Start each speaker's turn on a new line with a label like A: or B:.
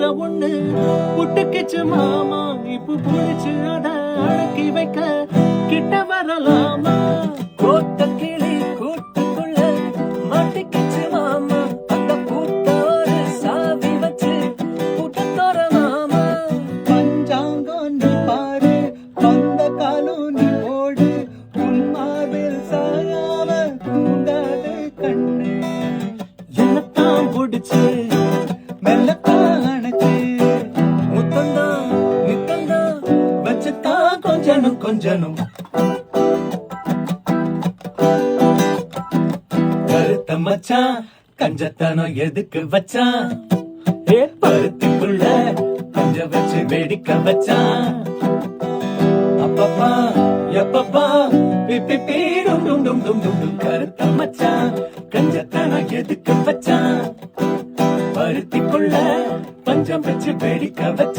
A: பாத்திர ஒண்ணு புட்டுக்கிச்சு மாமா, இப்ப புடிச்சு அத அடக்கி வைக்க கிட்ட வரலாமா? கோட்ட கிளி கூட்டுக்குள்ள மாட்டிக்கிச்சு மாமா, அந்த கூட்டோடு சாவி வச்சு கூட்ட தோறலாமா? பஞ்சாங்கம் நீ பாரு, வந்த காலம் நீ ஓடு, உன் மார்பில் சாயாம தூங்காது கண்ணு. என்னத்தான் பிடிச்சு மெல்லத்தான் அணைச்சு முத்தந்தான் நித்தந்தான் வச்சுத்தான் கொஞ்சனும் கொஞ்சனும். கருத்த மச்சான் கஞ்சத்தனம் எதுக்கு வச்சான்? பருத்திக்குள்ள கஞ்ச வச்சு வேடிக்கை வச்சான். அப்பப்பா எப்பப்பா பிப்பி பீடும் டும் டும் டும் டும் டும். கருத்த மச்சான் கஞ்சத்தனம் எதுக்கு வச்சான்? பருத்திக்குள்ள பஞ்சம் வச்சு வேடிக்கை வச்சான்.